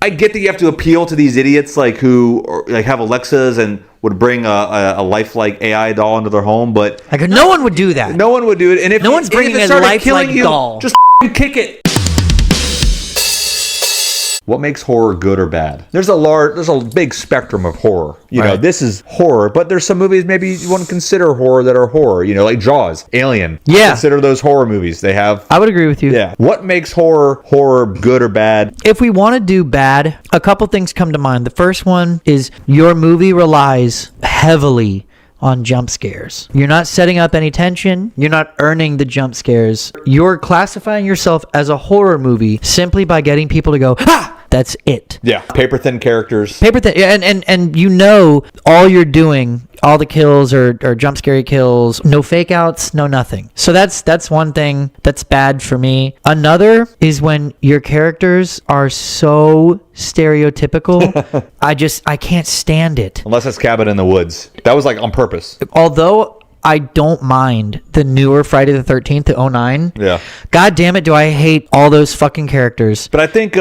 I get that you have to appeal to these idiots who have Alexas and would bring a lifelike AI doll into their home, but no one would do that. No one would do it. And if no one's bringing a lifelike doll, just kick it. What makes horror good or bad? There's a big spectrum of horror. You know, this is horror, but there's some movies maybe you wouldn't consider horror that are horror. You know, like Jaws, Alien. Yeah. Consider those horror movies. They have... I would agree with you. Yeah. What makes horror good or bad? If we want to do bad, a couple things come to mind. The first one is your movie relies heavily on jump scares. You're not setting up any tension. You're not earning the jump scares. You're classifying yourself as a horror movie simply by getting people to go, "Ha!" That's it. Yeah. Paper thin characters. Paper thin. Yeah, and you know all you're doing, all the kills are jump scary kills. No fake outs, no nothing. So that's one thing that's bad for me. Another is when your characters are so stereotypical. I can't stand it. Unless it's Cabin in the Woods. That was on purpose. Although I don't mind the newer Friday the 13th, the 09. Yeah. God damn it, do I hate all those fucking characters. But I think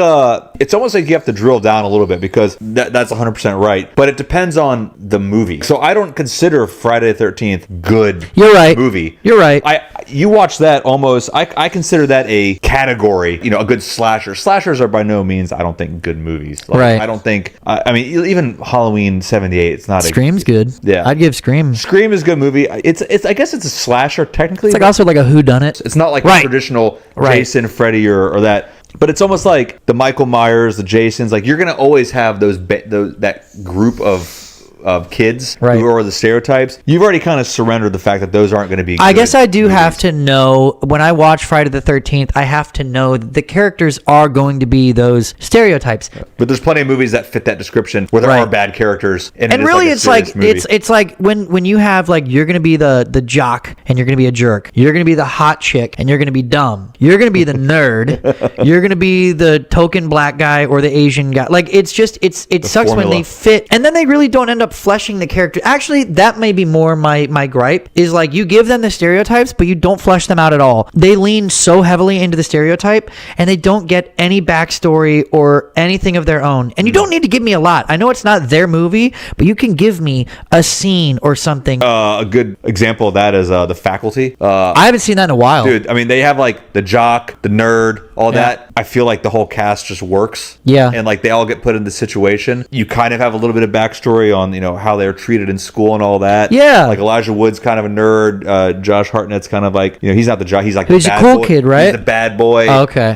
it's almost like you have to drill down a little bit because that's 100% right. But it depends on the movie. So I don't consider Friday the 13th good You're right. movie. You're right. You watch that almost, I consider that a category, a good slasher. Slashers are by no means, I don't think, good movies. Right. I don't think, I mean, even Halloween 78, it's not Scream's good. Yeah. I'd give Scream. Scream is a good movie. It's I guess it's a slasher technically. It's also like a whodunit. It's not like a traditional Jason, Freddy, or that. But it's almost like the Michael Myers, the Jasons. You're gonna always have that group of kids who are the stereotypes. You've already kind of surrendered the fact that those aren't going to be good I guess I do movies. have to know, when I watch Friday the 13th, I have to know that the characters are going to be those stereotypes. But there's plenty of movies that fit that description where there are bad characters. And really it's like when you have you're going to be the jock and you're going to be a jerk. You're going to be the hot chick and you're going to be dumb. You're going to be the nerd. You're going to be the token black guy or the Asian guy. It sucks formula. When they fit and then they really don't end up fleshing the character. Actually, that may be more my gripe is you give them the stereotypes but you don't flesh them out at all. They lean so heavily into the stereotype and they don't get any backstory or anything of their own. And you don't need to give me a lot. I know it's not their movie, but you can give me a scene or something. A good example of that is The Faculty. I haven't seen that in a while. Dude, I mean, they have the jock, the nerd, all that. I feel like the whole cast just works. Yeah. And they all get put in the situation. You kind of have a little bit of backstory on, how they're treated in school and all that. Yeah. Elijah Wood's kind of a nerd. Josh Hartnett's kind of he's not the jock. He's the he's bad a cool boy. kid, right? He's the bad boy. Oh, okay.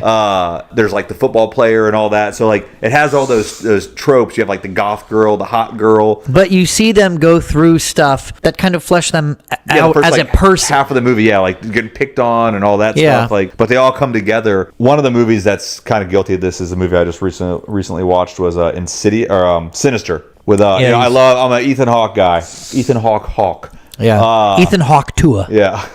There's the football player and all that. So it has all those tropes. You have the goth girl, the hot girl. But you see them go through stuff that kind of flesh them out first, as a person. Half of the movie, getting picked on and all that stuff. But they all come together. One of the movies that's kind of guilty of this is a movie I just recently watched was Insidious or Sinister. With I'm an Ethan Hawke guy. Ethan Hawke. Yeah. Ethan Hawke Tua. Yeah.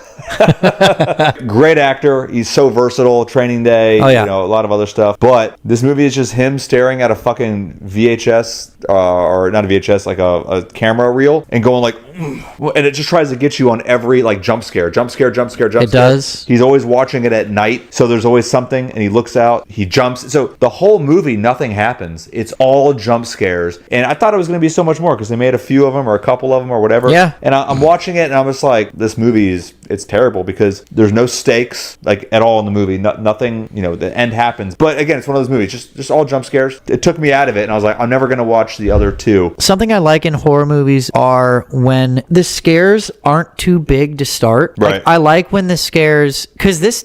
Great actor. He's so versatile. Training Day. Oh, yeah. A lot of other stuff. But this movie is just him staring at a fucking VHS or not a VHS, a camera reel and going and it just tries to get you on every jump scare. It does. He's always watching it at night, so there's always something, and he looks out, he jumps. So the whole movie, nothing happens. It's all jump scares, and I thought it was going to be so much more because they made a few of them or a couple of them or whatever. Yeah. And I'm watching it, and I'm just this movie it's terrible because there's no stakes at all in the movie. Nothing. The end happens, but again, it's one of those movies, just all jump scares. It took me out of it, and I was I'm never going to watch the other two. Something I like in horror movies are when the scares aren't too big to start. Right. I like when the scares, because this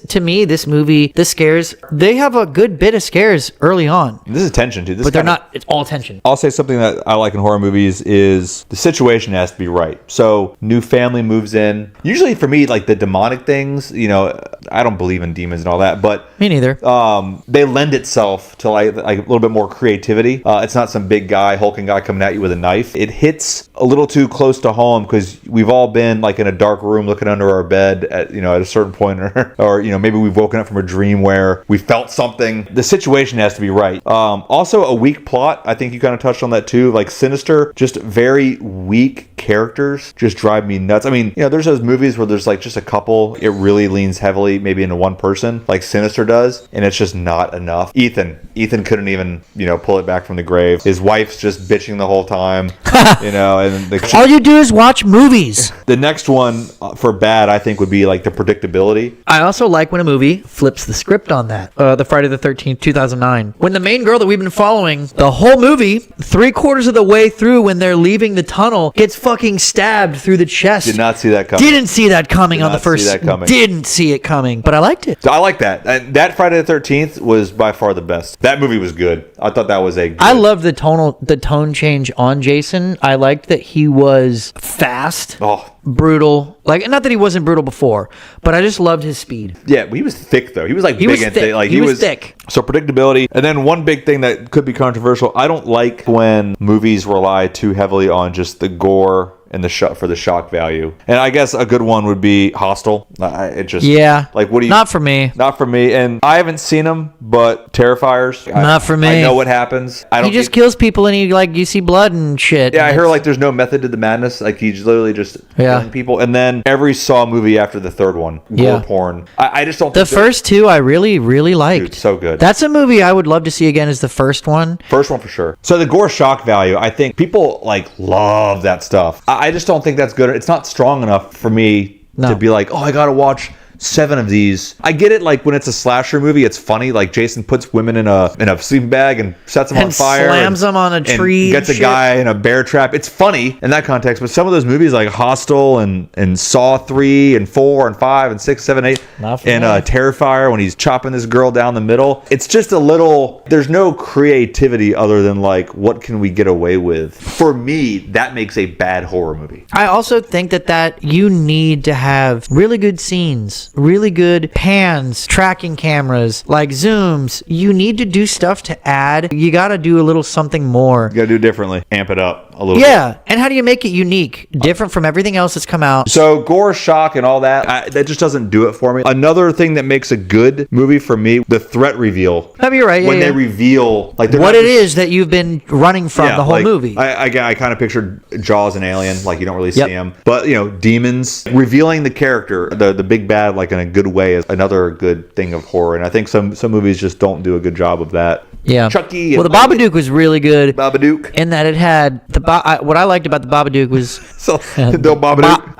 movie, the scares, they have a good bit of scares early on. This is tension too. But they're not, it's all tension. I'll say something that I like in horror movies is the situation has to be right. So new family moves in. Usually for me, the demonic things, I don't believe in demons and all that, but me neither. They lend itself to a little bit more creativity. It's not some big guy, hulking guy coming at you with a knife. It hits a little too close to home because we've all been in a dark room looking under our bed at a certain point, or maybe we've woken up from a dream where we felt something. The situation has to be right. Also a weak plot. I think you kind of touched on that too. Sinister, just very weak characters just drive me nuts. I mean, there's those movies where there's like just a couple, it really leans heavily maybe into one person, like Sinister does, and it's just not enough. Ethan couldn't even, pull it back from the grave. His wife's just bitching the whole time, and all you do is watch movies. The next one for bad, I think, would be like the predictability. I also like when a movie flips the script on that. The Friday the 13th, 2009. When the main girl that we've been following the whole movie, 3/4 of the way through when they're leaving the tunnel, gets fucking stabbed through the chest. Did not see that coming. Didn't see that coming on the first. Didn't see it coming, but I liked it. So I like that. And that Friday the 13th was by far the best. That movie was good. I thought that was I loved the tone change on Jason. I liked that he was fast. Brutal. Like, not that he wasn't brutal before, but I just loved his speed. Yeah, he was thick though. He was like big and thick. Like he was thick. So predictability. And then one big thing that could be controversial, I don't like when movies rely too heavily on just the gore and the for the shock value. And I guess a good one would be Hostel. Like, what do you? Not for me. Not for me. And I haven't seen them, but Terrifiers. Not for me. I know what happens. He just kills people, and you see blood and shit. Yeah, I heard like there's no method to the madness. Like he's literally just killing people. And then every Saw movie after the third one, gore porn. I just don't. The first two I really, really liked. Dude, so good. That's a movie I would love to see again. Is the first one? First one for sure. So the gore shock value, I think people love that stuff. I just don't think that's good. It's not strong enough for me to be like, I gotta watch 7 of these. I get it, like when it's a slasher movie, it's funny. Like Jason puts women in a sleeping bag and sets them on fire, slams them on a tree, and gets a guy in a bear trap. It's funny in that context, but some of those movies like Hostel and Saw 3 and 4 and 5 and 6, 7, 8, and Terrifier when he's chopping this girl down the middle. It's just a little. There's no creativity other than like what can we get away with. For me, that makes a bad horror movie. I also think that you need to have really good scenes. Really good pans, tracking cameras, like zooms. You need to do stuff to add. You got to do a little something more. You got to do it differently. Amp it up a little bit. Yeah. And how do you make it unique? Different from everything else that's come out. So gore, shock, and all that, that just doesn't do it for me. Another thing that makes a good movie for me, the threat reveal. Oh, you're right. When they reveal like what it is that you've been running from the whole movie. I kind of pictured Jaws and Alien, like you don't really see him. But, demons, revealing the character, the big bad, like in a good way, is another good thing of horror. And I think some movies just don't do a good job of that. Yeah. Chucky. Well, the Babadook was really good. Babadook. In that it had what I liked about the Babadook was the Babadook.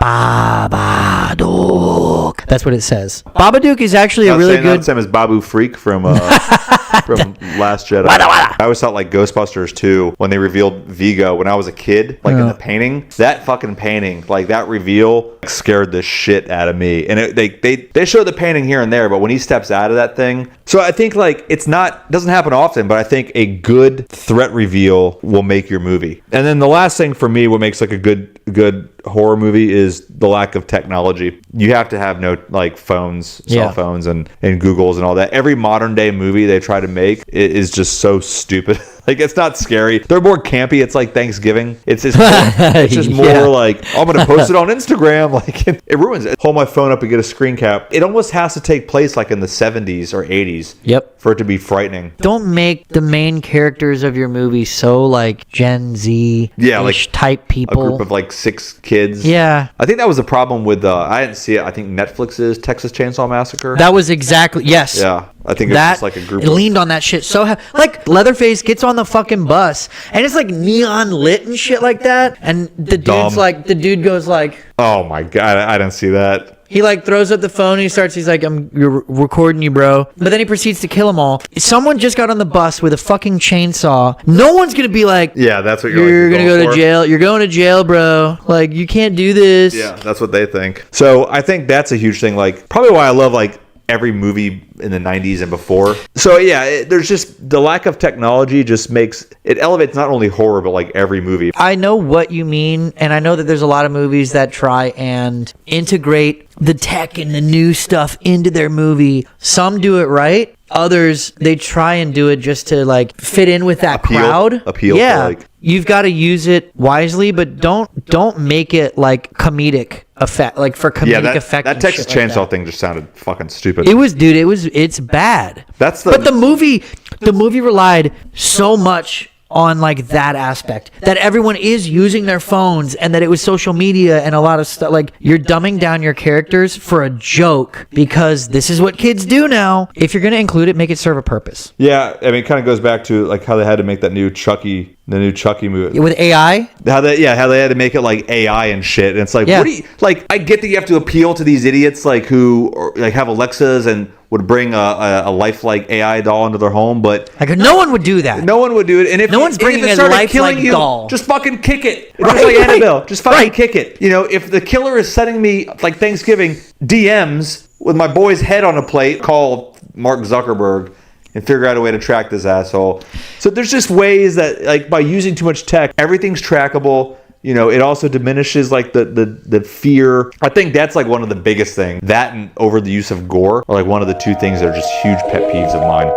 Babadook. That's what it says. Babadook is actually a really good. Not the same as Babu Freak from Last Jedi. I always thought like Ghostbusters 2 when they revealed Vigo when I was a kid, like in the painting. That fucking painting, like that reveal, scared the shit out of me. And they show the painting here and there, but when he steps out of that thing, so I think like doesn't happen often, but I think a good threat reveal will make your movie. And then the last thing for me, what makes like a good horror movie is the lack of technology. You have to have no like phones, cell phones, and Googles and all that. Every modern day movie they try to make is just so stupid. Like it's not scary. They're more campy. It's like Thanksgiving. It's just more like I'm gonna post it on Instagram. Like it ruins it. Hold my phone up and get a screen cap. It almost has to take place like in the 70s or 80s. Yep. For it to be frightening. Don't make the main characters of your movie so like Gen Z like type people. A group of like 6 kids. Yeah. I think that was the problem with I didn't see it. I think Netflix's Texas Chainsaw Massacre. That was exactly Yeah. I think it's just like a group. It leaned on that shit so like Leatherface gets on the fucking bus and it's like neon lit and shit like that, and the dude goes like, oh my god, I didn't see that. He like throws up the phone and he's like, you're recording you, bro. But then he proceeds to kill them all. Someone just got on the bus with a fucking chainsaw. No one's gonna be like, yeah, that's what you're gonna go to jail. You're going to jail, bro. Like you can't do this. Yeah, that's what they think. So I think that's a huge thing. Like probably why I love like every movie in the 90s and before. So yeah, there's just the lack of technology just makes it elevates not only horror but like every movie. I know what you mean, and I know that there's a lot of movies that try and integrate the tech and the new stuff into their movie. Some do it right. Others, they try and do it just to like fit in with that crowd. Appeal. Yeah. To, like, you've got to use it wisely, but don't make it like comedic effect, like for comedic effect. That Texas Chainsaw thing just sounded fucking stupid. It's bad. But the movie relied so much on like that aspect, that everyone is using their phones and that it was social media and a lot of stuff. Like, you're dumbing down your characters for a joke because this is what kids do now. If you're going to include it, make it serve a purpose. Yeah, I mean, it kind of goes back to like how they had to make that new Chucky, the new Chucky movie with AI. How they had to make it like AI and shit. And it's like, what do you like? I get that you have to appeal to these idiots like who like have Alexas and would bring a lifelike AI doll into their home, but like no one would do that. No one would do it. And if no one's bringing a lifelike doll, just fucking kick it. Just like Annabelle, just fucking kick it. You know, if the killer is sending me like Thanksgiving DMs with my boy's head on a plate, call Mark Zuckerberg and figure out a way to track this asshole. So there's just ways that, like, by using too much tech, everything's trackable. You know, it also diminishes like the fear. I think that's like one of the biggest things. That and over the use of gore are like one of the two things that are just huge pet peeves of mine.